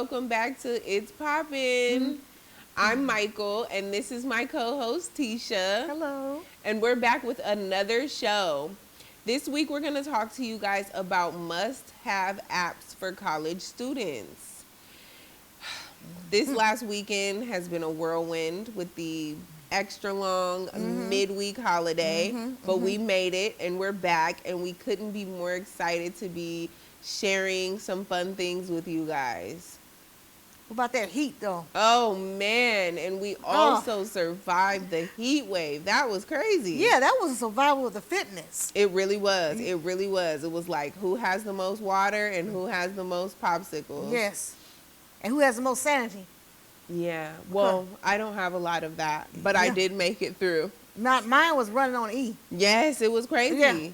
welcome back to It's Poppin. I'm Mychal, and this is my co-host Tesha. Hello. And we're back with another show. This week we're going to talk to you guys about must-have apps for college students. This last weekend has been a whirlwind with the extra long midweek holiday, but we made it and we're back, and we couldn't be more excited to be sharing some fun things with you guys. What about that heat, though? Oh man, and we also survived the heat wave. That was crazy. Yeah, that was a survival of the fitness. It really was. It really was. It was like who has the most water and who has the most popsicles. Yes. And who has the most sanity? Yeah. Well, I don't have a lot of that, but I did make it through. Mine was running on E. Yes, it was crazy. Yeah.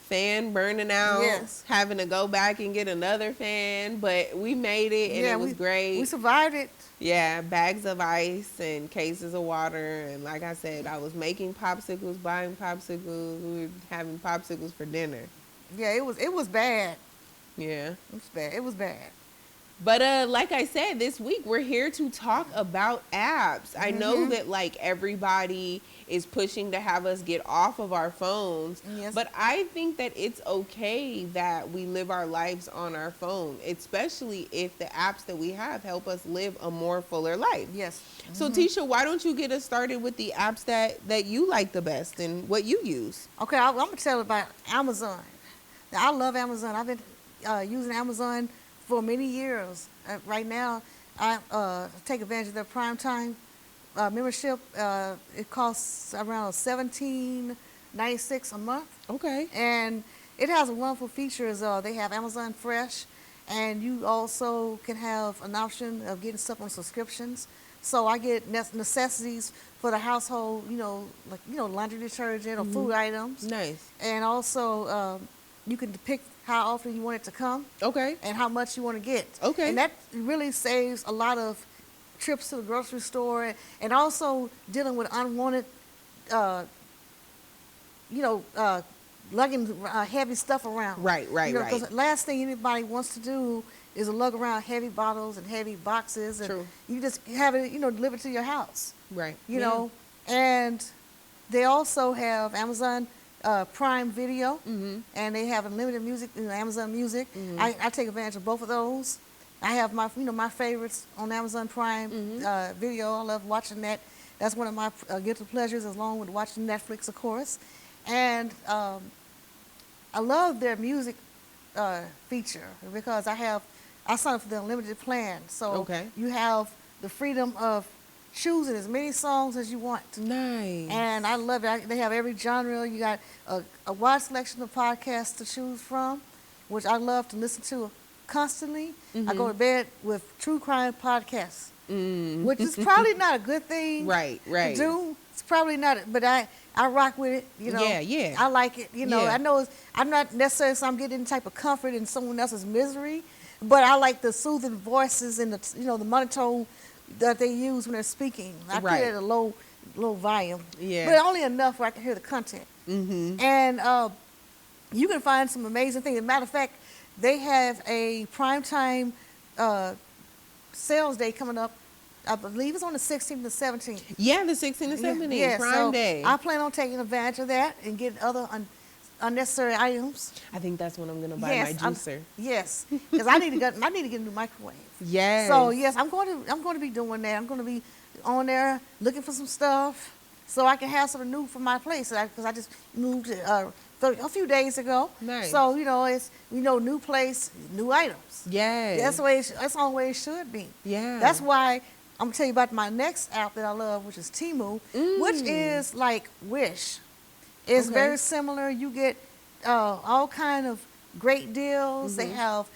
Fan burning out, Yes. having to go back and get another fan, but we made it and it was great. We survived it. Yeah, bags of ice and cases of water, and like I said, I was making popsicles, buying popsicles. We were having popsicles for dinner. Yeah, it was bad. Yeah. It was bad. It was bad. But like I said, this week we're here to talk about apps. I know that like everybody is pushing to have us get off of our phones, but I think that it's okay that we live our lives on our phone, especially if the apps that we have help us live a more fuller life. Yes. So Tesha, why don't you get us started with the apps that you like the best and what you use? Okay, I'm going to tell you about Amazon. Now, I love Amazon. I've been using Amazon for many years. Right now, I take advantage of their prime time membership. It costs around $17.96 a month. Okay. And it has wonderful features. They have Amazon Fresh, and you also can have an option of getting stuff on subscriptions. So I get necessities for the household, like laundry detergent or food items. Nice. And also you can pick how often you want it to come. Okay. And how much you want to get. Okay. And that really saves a lot of trips to the grocery store, and also dealing with unwanted, lugging heavy stuff around. Right. Because the last thing anybody wants to do is lug around heavy bottles and heavy boxes, and True. you just have it, delivered to your house. Right. You know, and they also have Amazon Prime Video, and they have unlimited music, Amazon Music. I take advantage of both of those. I have my, my favorites on Amazon Prime Video. I love watching that. That's one of my guilty pleasures, along with watching Netflix, of course. And I love their music feature because I signed up for the unlimited plan. So you have the freedom of choosing as many songs as you want. Nice. And I love it. They have every genre. You got a wide selection of podcasts to choose from, which I love to listen to constantly. I go to bed with true crime podcasts, which is probably not a good thing right to do. It's probably not, but I rock with it, Yeah. I like it, I know I'm not necessarily I'm getting any type of comfort in someone else's misery, but I like the soothing voices and the the monotone that they use when they're speaking. I put it at a low volume, but only enough where I can hear the content. And you can find some amazing things. As a matter of fact, they have a primetime sales day coming up. I believe it's on the 16th and 17th. Yeah, the 16th and 17th, Prime Day. I plan on taking advantage of that and getting other unnecessary items. I think that's when I'm going to buy my juicer. Yes, because I need to get a new microwave. Yes. So yes, I'm going to be doing that. I'm going to be on there looking for some stuff so I can have something new for my place. Because I just moved a few days ago. Nice. So it's new place, new items. Yes. That's the only way it should be. Yeah. That's why I'm gonna tell you about my next app that I love, which is Temu, which is like Wish. It's very similar. You get all kind of great deals. They have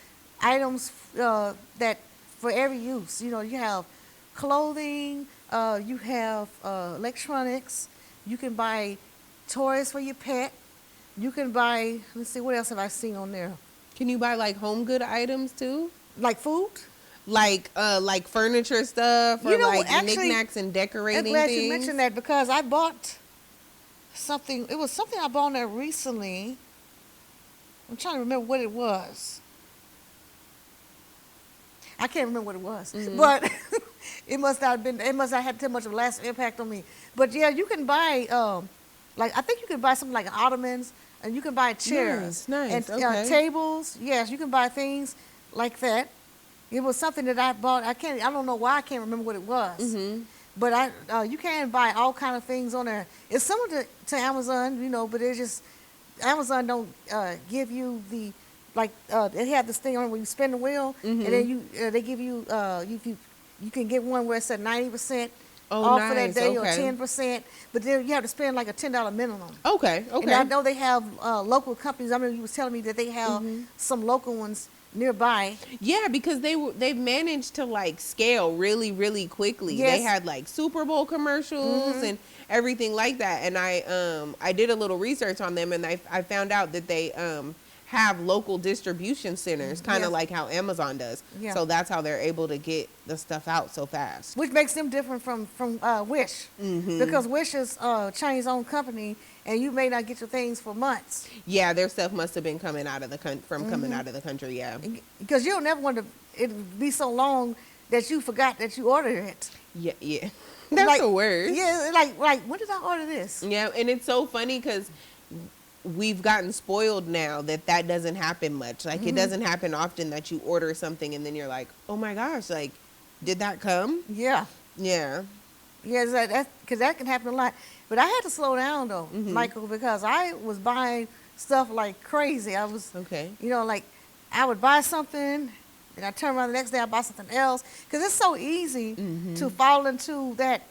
items that for every use. You have clothing. You have electronics. You can buy toys for your pet. You can buy. Let's see, what else have I seen on there? Can you buy like home good items too? Like food? Like furniture stuff or actually, knickknacks and decorating I'm glad things? you mentioned that because I bought something. It was something I bought on there recently. I'm trying to remember what it was. I can't remember what it was, but it must not have been. It must not have had too much of a lasting impact on me. But yeah, you can buy, like I think you can buy something like ottomans, and you can buy chairs Nice, and okay. tables. Yes, you can buy things like that. It was something that I bought. I don't know why I can't remember what it was. But you can buy all kind of things on there. It's similar to Amazon, you know, but it's just Amazon don't give you the they have this thing on where you spin the wheel, and then they give you you can get one where it's at 90% off for that day, or 10%, but then you have to spend like a $10 minimum. Okay. And I know they have local companies. I mean, you was telling me that they have some local ones nearby. Yeah, because they've managed to like scale really, really quickly. Yes. They had like Super Bowl commercials and everything like that. And I did a little research on them, and I found out that they have local distribution centers, kind of like how Amazon does. Yeah. So that's how they're able to get the stuff out so fast. Which makes them different from Wish, because Wish is a Chinese-owned company, and you may not get your things for months. Yeah, their stuff must have been coming out of the coming out of the country. Yeah, because you don't never want it to be so long that you forgot that you ordered it. Yeah. That's like, the worst. Yeah, like when did I order this? Yeah, and it's so funny because we've gotten spoiled now that doesn't happen much. Like, it doesn't happen often that you order something and then you're like, oh my gosh, like, did that come? Yeah. Yeah. Yeah, because that can happen a lot. But I had to slow down, though, Mychal, because I was buying stuff like crazy. I was, you know, like, I would buy something, and I turn around the next day, I buy something else. Because it's so easy to fall into that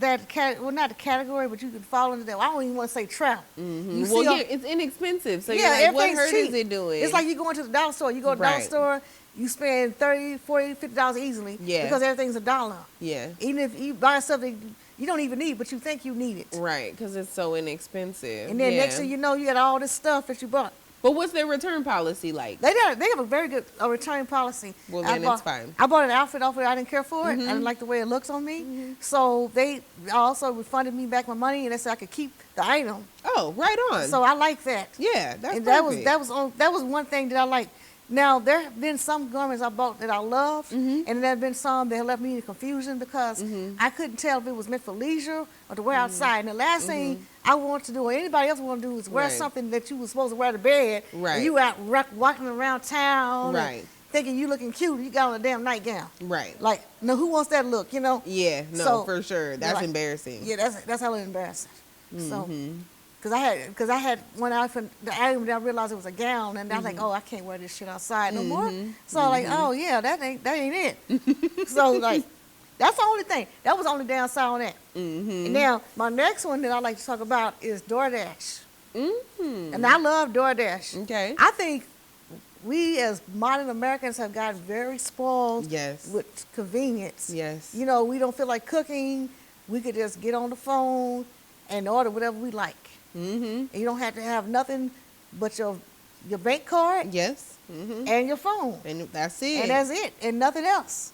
well, not the category, but you could fall into that. I don't even want to say trap. Well, yeah, it's inexpensive. So yeah, you're like, what everything's hurt cheap. is it doing? It's like you going to the dollar store. You go to the dollar store, you spend $30, $40, $50 easily because everything's $1. Yeah. Even if you buy something you don't even need, but you think you need it. Right, because it's so inexpensive. And then next thing you know, you got all this stuff that you bought. But what's their return policy like? They have a very good return policy. Well, then it's fine. I bought an outfit off of it. I didn't care for it. I didn't like the way it looks on me. So they also refunded me back my money, and they said I could keep the item. Oh, right on. So I like that. Yeah, that's and perfect. that was one thing that I liked. Now, there have been some garments I bought that I loved, and there have been some that left me in confusion because I couldn't tell if it was meant for leisure or to wear outside. And the last thing I want to do, or anybody else want to do, is wear something that you were supposed to wear to bed, and you out walking around town, thinking you looking cute, you got on a damn nightgown. Right. Like, no, who wants that look, you know? Yeah, no, so, for sure. That's like, embarrassing. Yeah, that's hella embarrassing. So. Because I had one outfit, the item that I realized it was a gown, and I was like, oh, I can't wear this shit outside no more. So I'm like, oh yeah, that ain't it. So like, that's the only thing. That was the only downside on that. And now my next one that I like to talk about is DoorDash. And I love DoorDash. Okay. I think we as modern Americans have gotten very spoiled with convenience. Yes. You know, we don't feel like cooking. We could just get on the phone and order whatever we like. And you don't have to have nothing but your bank card. Yes. And your phone. And that's it. And that's it. And nothing else.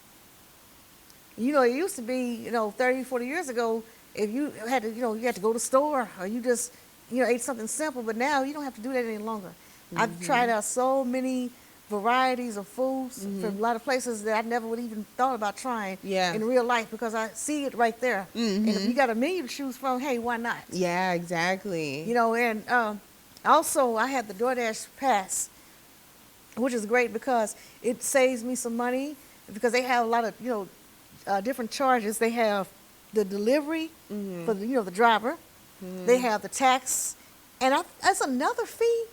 You know, it used to be, 30, 40 years ago, if you had to, you had to go to the store or you just, ate something simple. But now you don't have to do that any longer. I've tried out so many varieties of foods from a lot of places that I never would even thought about trying in real life because I see it right there. And if you got a menu to choose from, hey, why not? Yeah, exactly. And also I had the DoorDash Pass, which is great because it saves me some money because they have a lot of, different charges. They have the delivery for the driver. They have the tax. And that's another fee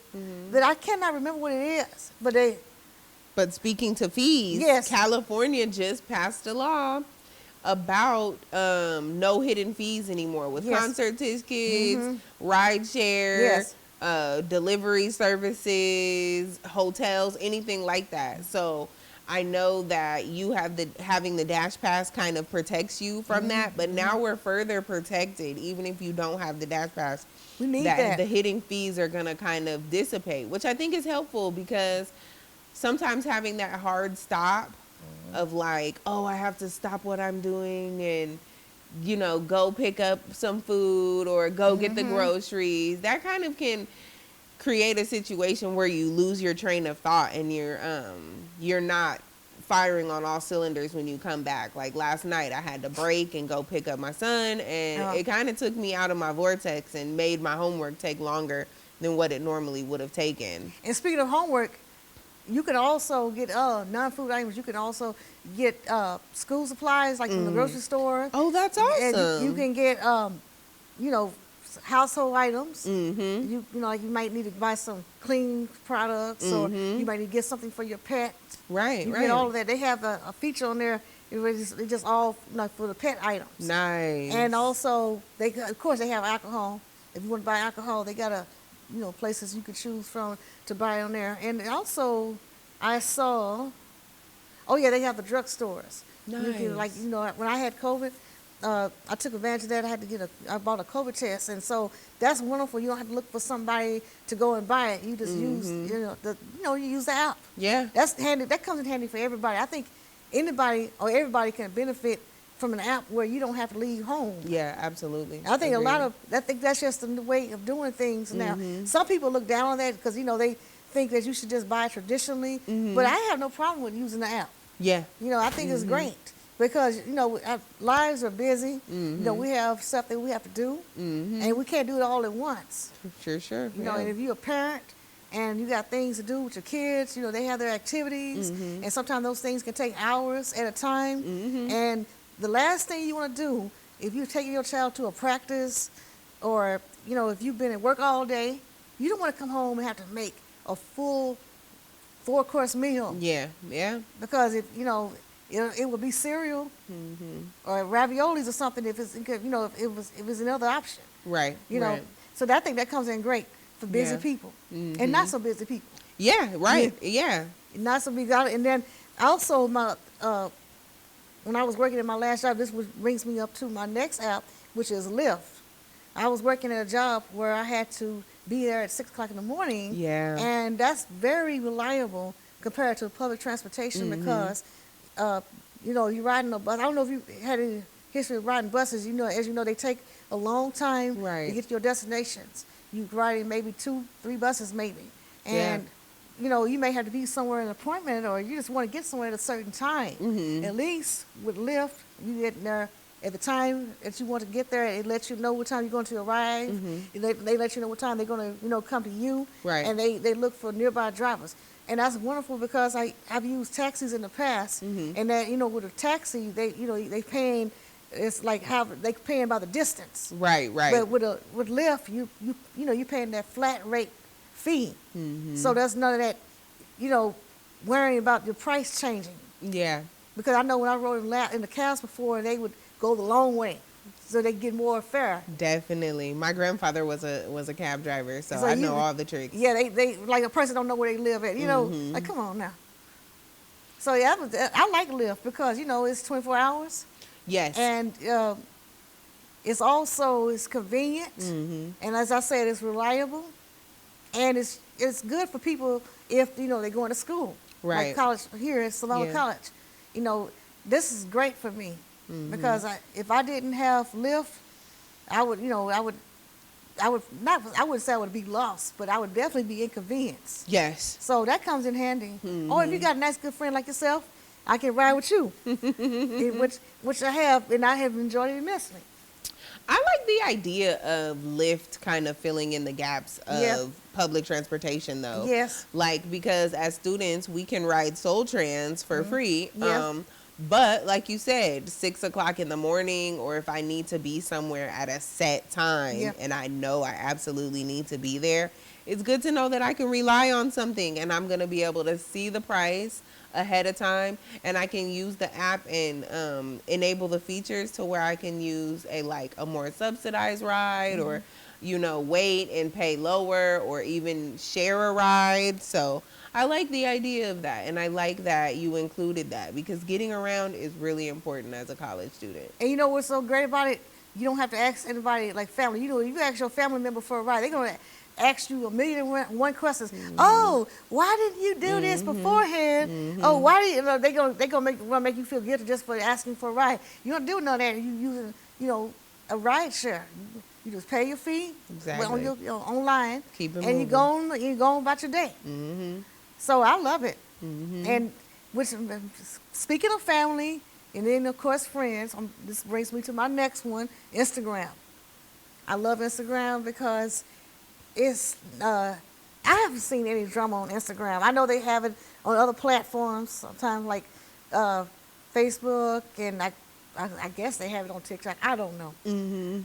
that I cannot remember what it is. But speaking to fees, California just passed a law about no hidden fees anymore with concert tickets, ride share, delivery services, hotels, anything like that. So I know that having the Dash Pass kind of protects you from that, but now we're further protected even if you don't have the Dash Pass. We need that. The hidden fees are going to kind of dissipate, which I think is helpful because sometimes having that hard stop of like, oh, I have to stop what I'm doing and, go pick up some food or go get the groceries, that kind of can create a situation where you lose your train of thought and you're not firing on all cylinders when you come back. Like last night, I had to break and go pick up my son, and it kind of took me out of my vortex and made my homework take longer than what it normally would have taken. And speaking of homework, you can also get non-food items. You can also get school supplies, like from the grocery store. Oh, that's awesome. And you can get, you know, household items. Mm-hmm. You know, like you might need to buy some clean products, or you might need to get something for your pet. Right, You right. get all of that. They have a feature on there. It's just all, you know, for the pet items. Nice. And also, of course, they have alcohol. If you want to buy alcohol, they got you know, places you could choose from to buy on there. And also, I saw, oh yeah, they have the drugstores. Nice. You can, like, you know, when I had COVID, I took advantage of that. I bought a COVID test, and so that's wonderful. You don't have to look for somebody to go and buy it. You just use, you use the app. Yeah. That's handy. That comes in handy for everybody. I think anybody or everybody can benefit from an app where you don't have to leave home. Yeah, absolutely. I think Agreed. I think that's just the way of doing things now. Some people look down on that because, you know, they think that you should just buy traditionally, but I have no problem with using the app. Yeah. You know, I think it's great because, you know, our lives are busy. You know, we have stuff that we have to do, and we can't do it all at once. Sure. You know, and if you're a parent and you got things to do with your kids, you know, they have their activities, and sometimes those things can take hours at a time. And the last thing you want to do, if you're taking your child to a practice, or, you know, if you've been at work all day, you don't want to come home and have to make a full 4-course meal. Yeah. Because if, you know, it would be cereal or raviolis or something if it's, you know, if it was another option. Right. You know, so I think that comes in great for busy Yeah. people and not so busy people. Yeah. Right. Yeah. Not so big. And then also when I was working at my last job, brings me up to my next app, which is Lyft. I was working at a job where I had to be there at 6 o'clock in the morning. Yeah. And that's very reliable compared to public transportation because, you know, you're riding a bus. I don't know if you had any history of riding buses. You know, as you know, they take a long time Right. to get to your destinations. You ride maybe 2-3 buses maybe. And, you know, you may have to be somewhere in an appointment, or you just want to get somewhere at a certain time. At least with Lyft, you get there at the time that you want to get there. It lets you know what time you're going to arrive. They let you know what time they're going to, you know, come to you. Right. And they look for nearby drivers. And that's wonderful because I've used taxis in the past, and that, you know, with a taxi, they paying, it's like how they paying by the distance. Right. But with Lyft, you know, you're paying that flat rate fee. So there's none of that, you know, worrying about your price changing. Yeah. Because I know when I rode in the cabs before, they would go the long way, so they get more fare. Definitely. My grandfather was a cab driver, so I know all the tricks. Yeah, they like a person don't know where they live at. You know, like come on now. So yeah, I like Lyft because, you know, it's 24 hours. Yes. And it's convenient, and as I said, it's reliable, and it's good for people if, you know, they're going to school. Right. Like college here at Savannah Yeah. College. You know, this is great for me because if I didn't have Lyft, I wouldn't say I would be lost, but I would definitely be inconvenienced. Yes. So that comes in handy. Or if you got a nice good friend like yourself, I can ride with you, which I have, and I have enjoyed it immensely. I like the idea of Lyft kind of filling in the gaps of public transportation, though. Yes. Like, because as students, we can ride Soul Trans for free. Yeah. But like you said, 6 o'clock in the morning, or if I need to be somewhere at a set time and I know I absolutely need to be there, it's good to know that I can rely on something and I'm going to be able to see the price ahead of time, and I can use the app and enable the features to where I can use a more subsidized ride, or, you know, wait and pay lower, or even share a ride. So I like the idea of that, and I like that you included that, because getting around is really important as a college student. And you know what's so great about it? You don't have to ask anybody, like family. You know, you ask your family member for a ride, they're going to ask you 1,000,001 questions. Oh, why didn't you do this beforehand? Oh, why did you? They gonna make you feel guilty just for asking for a ride. You don't do none of that. You using, you know, a ride share. You just pay your fee on your online, Keep it and moving. you go on about your day. So I love it, and which, speaking of family, and then of course friends, this brings me to my next one, Instagram. I love Instagram because it's, I haven't seen any drama on Instagram. I know they have it on other platforms, sometimes like Facebook, and I guess they have it on TikTok. I don't know.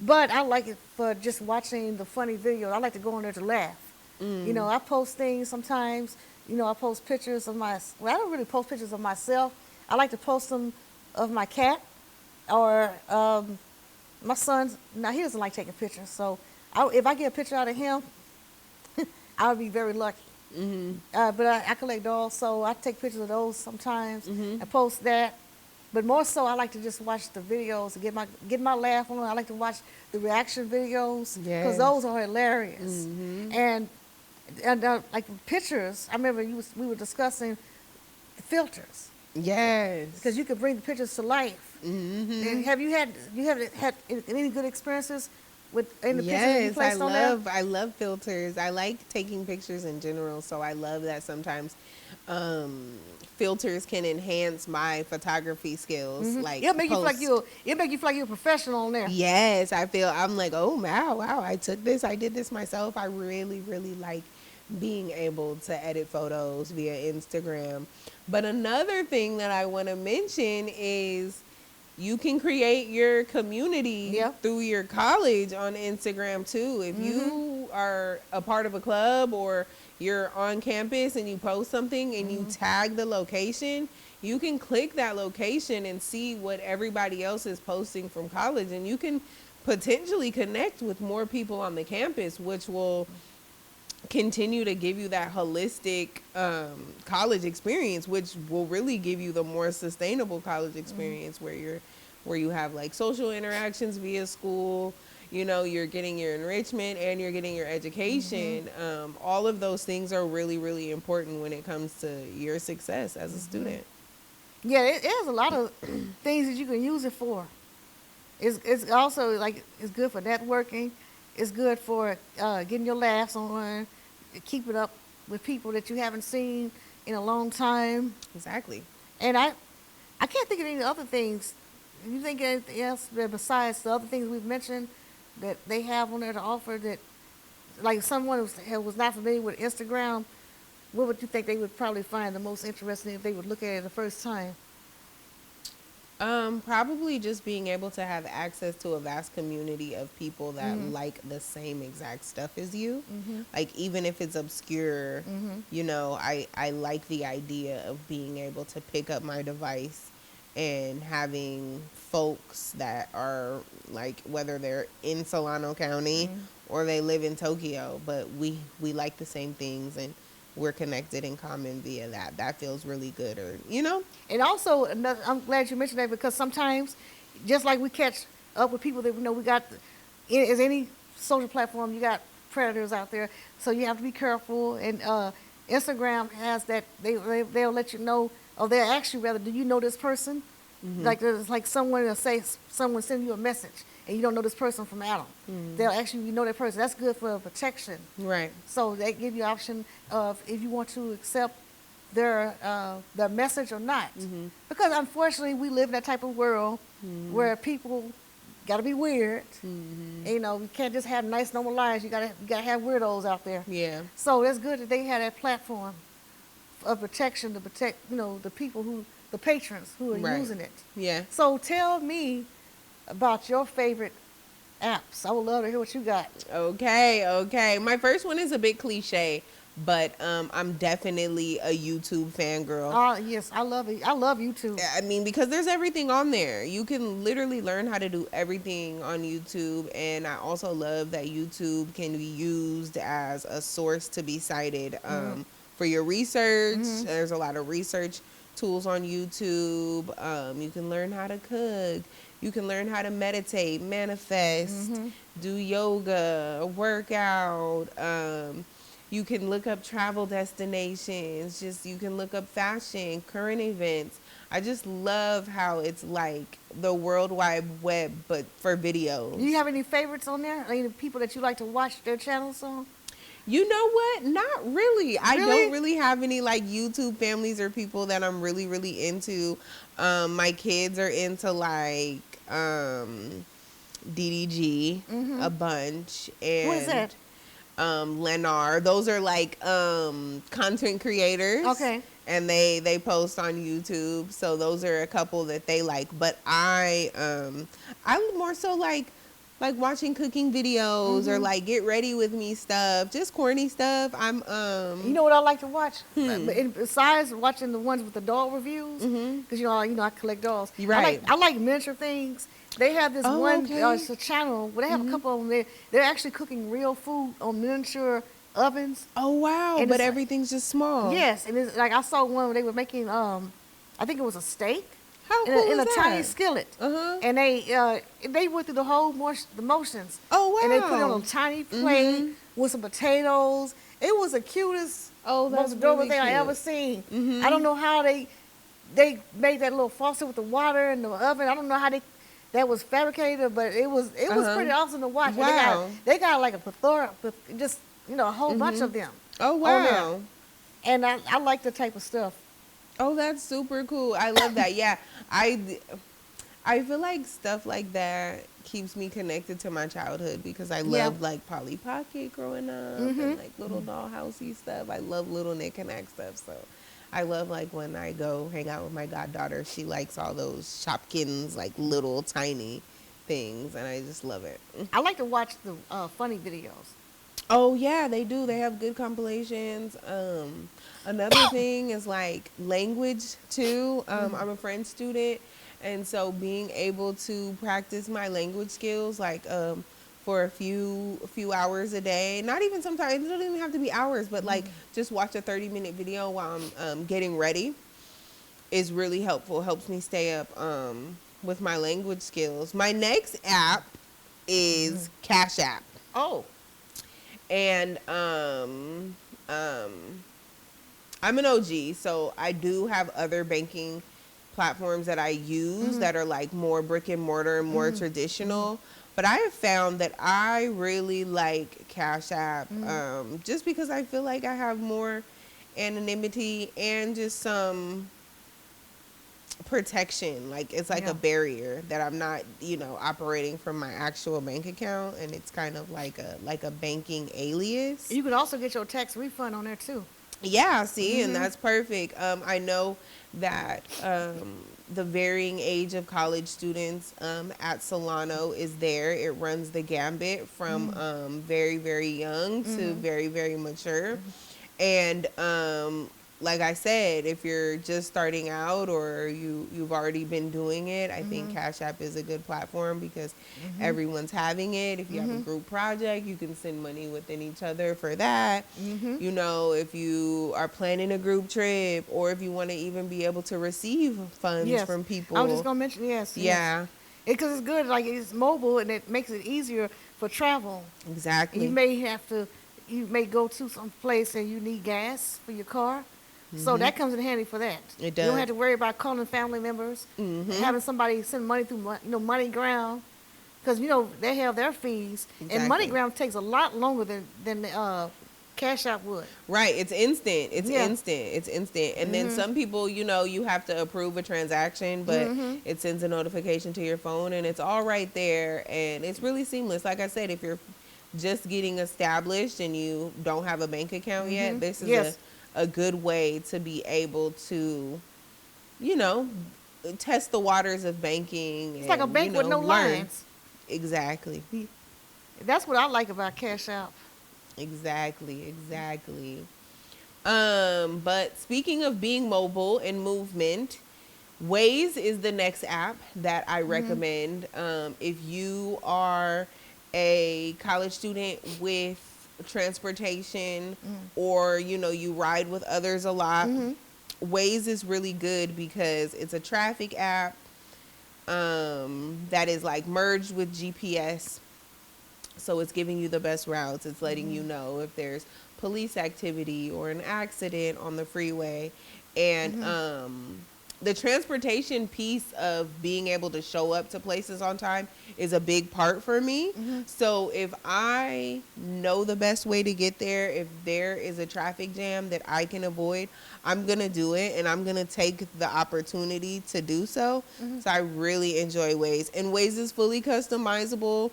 But I like it for just watching the funny videos. I like to go on there to laugh. You know, I post things sometimes. You know, I post pictures of well, I don't really post pictures of myself. I like to post them of my cat or my son's. Now, he doesn't like taking pictures. So if I get a picture out of him, I would be very lucky. But I collect dolls, so I take pictures of those sometimes and post that. But more so, I like to just watch the videos and get my laugh on them. I like to watch the reaction videos because those are hilarious. And like pictures, I remember we were discussing filters. Yes. Because you can bring the pictures to life. And have you had any good experiences with in the pictures you placed on there? I love filters. I like taking pictures in general, so I love that sometimes filters can enhance my photography skills. Like It'll make you feel like you're a professional on there. Yes, I'm like, oh wow, I took this, I did this myself. I really, really like being able to edit photos via Instagram. But another thing that I want to mention is you can create your community through your college on Instagram too. If you are a part of a club or you're on campus and you post something and you tag the location, you can click that location and see what everybody else is posting from college, and you can potentially connect with more people on the campus, which will continue to give you that holistic college experience, which will really give you the more sustainable college experience where you have like social interactions via school. You know, you're getting your enrichment and you're getting your education. All of those things are really, really important when it comes to your success as a student. Yeah, it has a lot of things that you can use it for. It's also like it's good for networking. It's good for getting your laughs on, keeping up with people that you haven't seen in a long time. Exactly. And I can't think of any other things. You think of anything else besides the other things we've mentioned that they have on there to offer that, like someone who was not familiar with Instagram, what would you think they would probably find the most interesting if they would look at it the first time? Probably just being able to have access to a vast community of people that like the same exact stuff as you. Like, even if it's obscure, you know, I like the idea of being able to pick up my device and having folks that are like, whether they're in Solano County or they live in Tokyo, but we like the same things and we're connected in common via that. That feels really good, or, you know? And also, I'm glad you mentioned that, because sometimes, just like we catch up with people that we know, we got, as any social platform, you got predators out there, so you have to be careful. And Instagram has that, they'll let you know, or they'll ask you rather, do you know this person? Like there's like someone will say, someone send you a message and you don't know this person from Adam. They'll actually, you know that person. That's good for protection. Right. So they give you option of if you want to accept their message or not. Because unfortunately we live in that type of world where people got to be weird. And, you know, you can't just have nice normal lives. You gotta have weirdos out there. Yeah. So it's good that they had that platform of protection to protect, you know, the people the patrons who are using it. Yeah. So tell me about your favorite apps. I would love to hear what you got. Okay. My first one is a bit cliche, but I'm definitely a YouTube fangirl. Yes, I love it. I love YouTube. I mean, because there's everything on there. You can literally learn how to do everything on YouTube, and I also love that YouTube can be used as a source to be cited for your research. There's a lot of research tools on YouTube. You can learn how to cook. You can learn how to meditate, manifest, do yoga, work out. You can look up travel destinations. You can look up fashion, current events. I just love how it's like the World Wide Web, but for videos. Do you have any favorites on there? Any people that you like to watch their channels on? You know what? Not really. I Really? don't really have any like YouTube families or people that I'm really, really into. My kids are into like DDG Mm-hmm. a bunch What is and that? Lennar. Those are like content creators Okay. and they post on YouTube. So those are a couple that they like. But I more so like watching cooking videos or Mm-hmm. like get ready with me stuff, just corny stuff. I'm You know what I like to watch? hmm. Besides watching the ones with the doll reviews, Mhm. because I collect dolls. You're right. I like miniature things. They have this Oh, one okay. it's a channel where they have a Mhm. couple of them. They're actually cooking real food on miniature ovens, Oh wow, and but it's everything's just small. yes, and it's like I saw one where they were making I think it was a steak How cool in is a tiny that? skillet, Uh-huh. and they went through the motions, Oh and they put it on wow. a tiny plate Mhm. with some potatoes. It was the cutest, Oh, most that's adorable really thing I ever cute. seen. I don't Mhm. know how they made that little faucet with the water in the oven. I don't know how that was fabricated, but it was Uh-huh. pretty awesome to watch. And Wow. they got like a plethora, just a whole bunch of Mhm. them Oh on there, wow. and I like the type of stuff. Oh, that's super cool. I love that. Yeah. I feel like stuff like that keeps me connected to my childhood because I Yeah. loved like Polly Pocket growing up and Mhm. like little dollhousey stuff. I love little knick-knack stuff. So I love like when I go hang out with my goddaughter, she likes all those Shopkins, like little tiny things, and I just love it. I like to watch the funny videos. Oh yeah, they do. They have good compilations. Another thing is like language too. I'm a French student, and so being able to practice my language skills like for a few hours a day. Not even sometimes it doesn't even have to be hours, but like just watch a 30-minute video while I'm getting ready is really helpful. Helps me stay up with my language skills. My next app is Cash App. Oh. And um, I'm an OG, so I do have other banking platforms that I use that are like more brick and mortar, more traditional. But I have found that I really like Cash App just because I feel like I have more anonymity and just some protection. Like it's like Yeah. a barrier that I'm not, operating from my actual bank account, and it's kind of like a banking alias. You could also get your tax refund on there too. Yeah, see, and that's perfect. I know that the varying age of college students at Solano is there. It runs the gambit from very, very young to very, very mature. And like I said, if you're just starting out or you've already been doing it, I think Cash App is a good platform because everyone's having it. If you have a group project, you can send money within each other for that. If you are planning a group trip or if you want to even be able to receive funds Yes. from people. I was just gonna mention yes. Yeah, Because it's good, like it's mobile and it makes it easier for travel. exactly. You may go to some place and you need gas for your car. So that comes in handy for that. It You does. don't have to worry about calling family members, having somebody send money through MoneyGround, because they have their fees, and Exactly. MoneyGround takes a lot longer than Cash App would. Right, it's instant. It's Yeah. instant. It's instant. And then some people, you have to approve a transaction, but it sends a notification to your phone and it's all right there and it's really seamless. Like I said, if you're just getting established and you don't have a bank account yet, this is Yes. a good way to be able to, you know, test the waters of banking. It's like a bank with no learn. lines. Exactly. That's what I like about Cash App. Exactly. But speaking of being mobile and movement, Waze is the next app that I recommend. If you are a college student with transportation or, you ride with others a lot, Waze is really good because it's a traffic app that is like merged with GPS. So it's giving you the best routes. It's letting you know if there's police activity or an accident on the freeway. And the transportation piece of being able to show up to places on time is a big part for me. So if I know the best way to get there, if there is a traffic jam that I can avoid, I'm going to do it, and I'm going to take the opportunity to do so. So I really enjoy Waze. And Waze is fully customizable,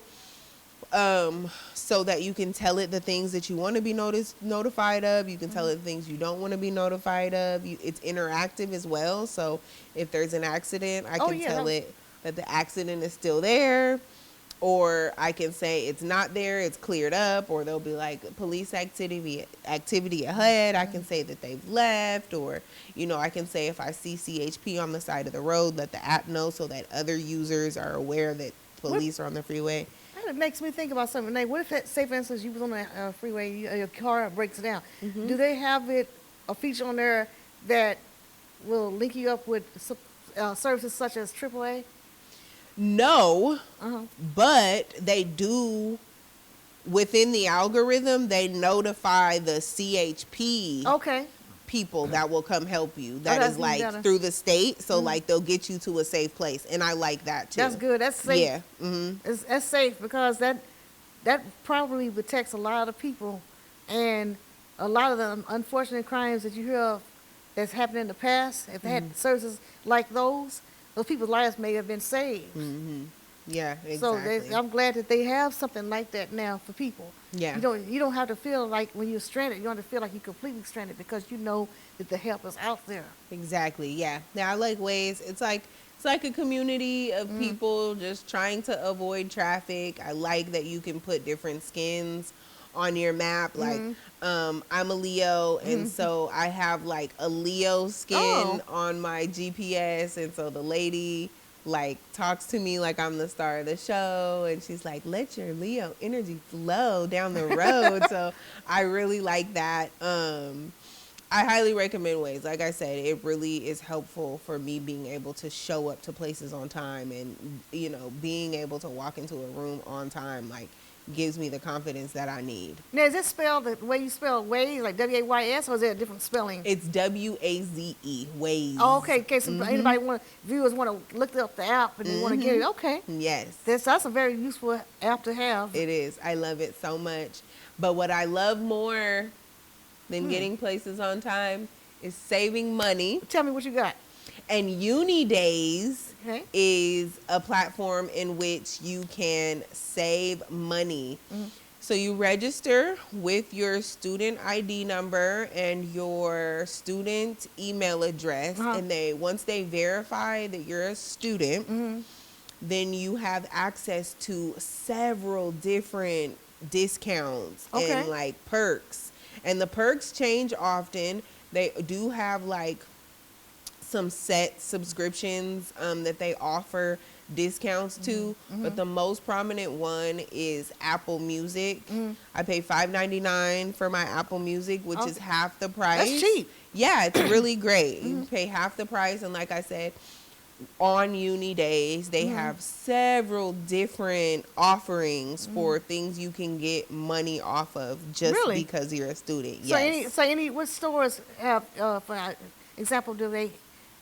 so that you can tell it the things that you want to be notified of. You can tell it the things you don't want to be notified of. It's interactive as well. So if there's an accident, I can tell it that the accident is still there, or I can say it's not there, it's cleared up, or there'll be like police activity ahead. I can say that they've left, or I can say if I see CHP on the side of the road, let the app know so that other users are aware that police are on the freeway. It makes me think about something. Like, what if, say, for instance, you was on a freeway, your car breaks down. Do they have a feature on there that will link you up with services such as AAA? No, but they do. Within the algorithm, they notify the CHP people that will come help you. That is like through the state. So like they'll get you to a safe place. And I like that too. That's good. That's safe. Yeah. That's safe because that probably protects a lot of people, and a lot of the unfortunate crimes that you hear of that's happened in the past, if they had services like those people's lives may have been saved. Yeah, exactly. So I'm glad that they have something like that now for people. Yeah. You don't have to feel like when you're stranded, you don't have to feel like you're completely stranded because you know that the help is out there. Exactly. Yeah. Now I like Waze. It's like a community of people just trying to avoid traffic. I like that you can put different skins on your map. Like I'm a Leo, and so I have like a Leo skin on my GPS, and so the lady like talks to me like I'm the star of the show, and she's like, let your Leo energy flow down the road. So I really like that. I highly recommend Waze. Like I said, it really is helpful for me being able to show up to places on time, and being able to walk into a room on time like gives me the confidence that I need. Now, is it spelled the way you spell Waze, like W-A-Y-S, or is there a different spelling? It's W-A-Z-E, Waze. Oh, okay. In case viewers want to look up the app and they want to get it. Okay. Yes. That's a very useful app to have. It is. I love it so much. But what I love more than getting places on time is saving money. Tell me what you got. And Uni Days is a platform in which you can save money. So you register with your student ID number and your student email address, and once they verify that you're a student, then you have access to several different discounts and like perks. And the perks change often. They do have like some set subscriptions that they offer discounts to, but the most prominent one is Apple Music. I pay $5.99 for my Apple Music, which is half the price. That's cheap. Yeah, it's really great. You pay half the price, and like I said, on Uni Days, they have several different offerings for things you can get money off of just because you're a student. Yes. So what stores have, for example, do they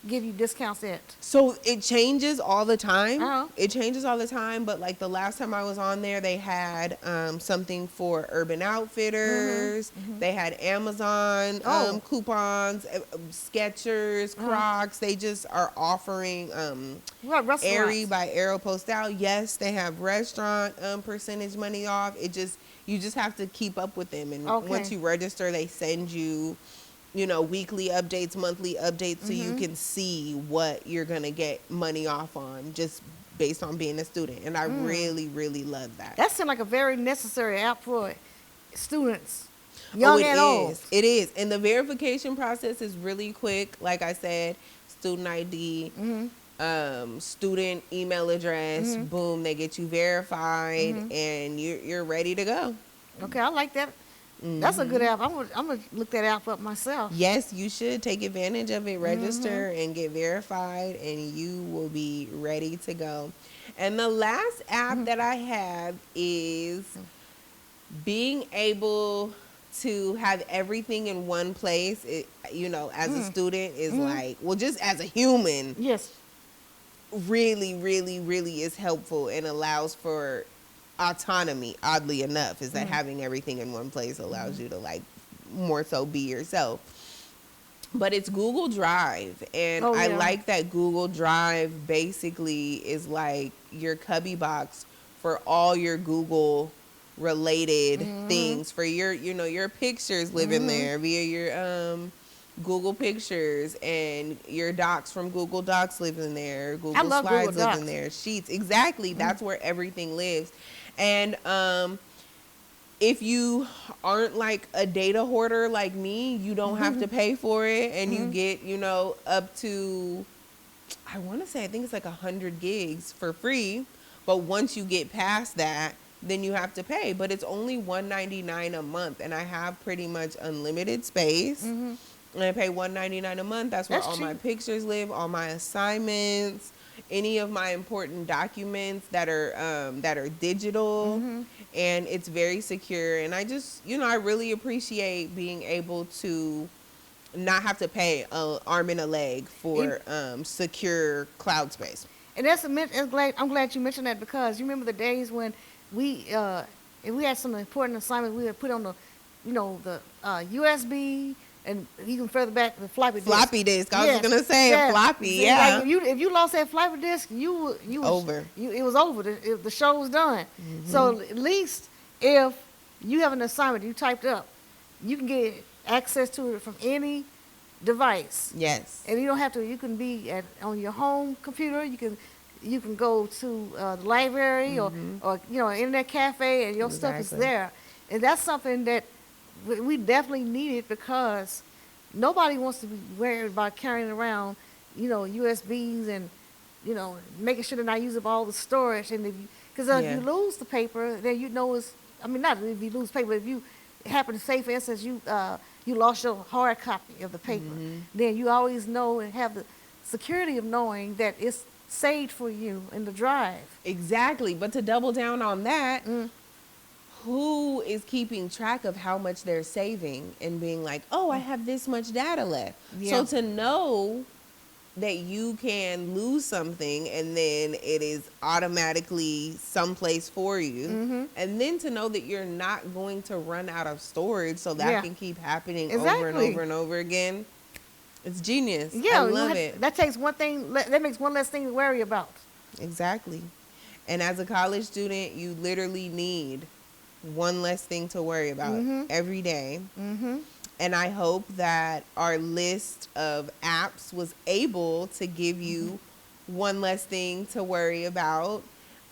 give you discounts at? So it changes all the time. It changes all the time, but like the last time I was on there, they had something for Urban Outfitters. They had Amazon coupons, Skechers, Crocs. They just are offering Aerie by Aeropostale. Yes, they have restaurant percentage money off. You just have to keep up with them, and once you register, they send you weekly updates, monthly updates, so you can see what you're going to get money off on just based on being a student. And I really, really love that. That seems like a very necessary app for students, young and old. It is. And the verification process is really quick. Like I said, student ID, student email address, boom, they get you verified, and you're ready to go. Okay, I like that. That's a good app. I'm gonna look that app up myself. Yes, you should take advantage of it, register and get verified, and you will be ready to go. And the last app that I have is being able to have everything in one place, it, you know, as a student is like, well, just as a human, Yes. really, really, really is helpful and allows for autonomy. Oddly enough, is that having everything in one place allows you to like more so be yourself. But it's Google Drive, and I like that Google Drive basically is like your cubby box for all your Google related things, for your, you know, your pictures live in there via your Google Pictures, and your docs from Google Docs live in there, Google Slides live in there, Sheets, exactly. That's where everything lives. And if you aren't like a data hoarder like me, you don't have to pay for it, and you get, you know, up to, I want to say, I think it's like 100 gigs for free. But once you get past that, then you have to pay. But it's only $1.99 a month, and I have pretty much unlimited space. And I pay $1.99 a month. That's where all my pictures live, all my assignments, any of my important documents that are digital, and it's very secure. And I just, you know, I really appreciate being able to not have to pay an arm and a leg for secure cloud space. And I'm glad you mentioned that, because you remember the days when we if we had some important assignments, we would put on the, you know, the USB. And even further back, the floppy disk. Floppy disk. I was gonna say a floppy. See, like if you lost that floppy disk, you over. It was over. The show was done. So at least if you have an assignment you typed up, you can get access to it from any device. Yes. And you don't have to. You can be on your home computer. You can go to the library or you know, internet cafe, and your stuff is there. And that's something that we definitely need it, because nobody wants to be worried about carrying around, you know, USBs and, you know, making sure they're not using up all the storage. And because if you lose the paper, then you know it's, I mean, not if you lose paper, but if you happen to say, for instance, you lost your hard copy of the paper, then you always know and have the security of knowing that it's saved for you in the drive. Exactly. But to double down on that, who is keeping track of how much they're saving and being like, oh, I have this much data left? So to know that you can lose something and then it is automatically someplace for you, and then to know that you're not going to run out of storage, so that can keep happening over and over and over again. It's genius. I love it. That takes one thing, that makes one less thing to worry about. Exactly. And as a college student, you literally need one less thing to worry about every day. And I hope that our list of apps was able to give you one less thing to worry about.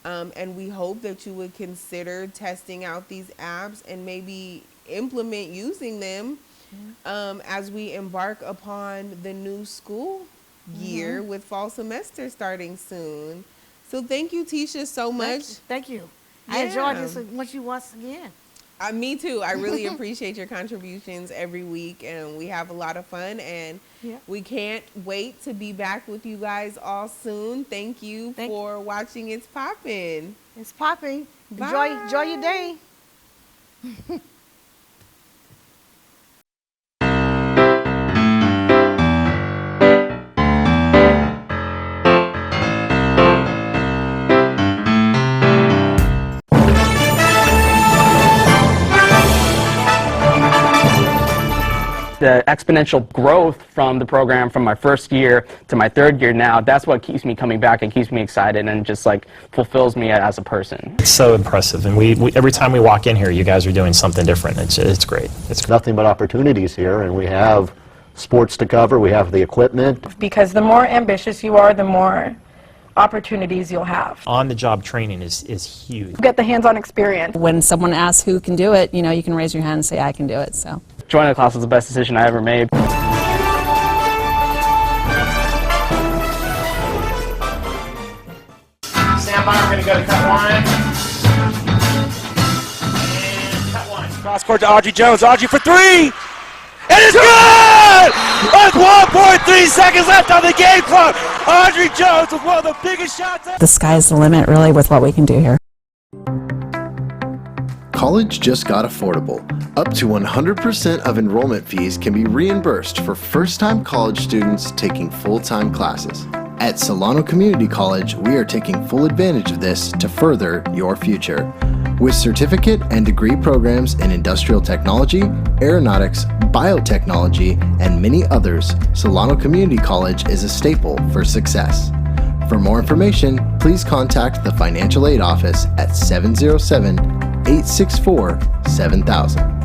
And we hope that you would consider testing out these apps and maybe implement using them as we embark upon the new school year with fall semester starting soon. So thank you, Tesha, so much. Thank you. I enjoyed this as much once again. Me too. I really appreciate your contributions every week, and we have a lot of fun, and we can't wait to be back with you guys all soon. Thank you for watching It's Poppin'. It's Poppin'. Enjoy your day. The exponential growth from the program from my first year to my third year now, that's what keeps me coming back and keeps me excited and just like fulfills me as a person. It's so impressive, and we every time we walk in here, you guys are doing something different. It's great. It's nothing but opportunities here, and we have sports to cover, we have the equipment. Because the more ambitious you are, the more opportunities you'll have. On-the-job training is huge. You get the hands-on experience. When someone asks who can do it, you know, you can raise your hand and say, I can do it, so. Joining the class was the best decision I ever made. Stand by, we're going to go to cut one. And cut one. Cross court to Audrey Jones. Audrey for three! It is good! With 1.3 seconds left on the game clock, Audrey Jones with one of the biggest shots ever. The sky's the limit, really, with what we can do here. College just got affordable. Up to 100% of enrollment fees can be reimbursed for first-time college students taking full-time classes. At Solano Community College, we are taking full advantage of this to further your future. With certificate and degree programs in industrial technology, aeronautics, biotechnology, and many others, Solano Community College is a staple for success. For more information, please contact the Financial Aid Office at 707-864-7000.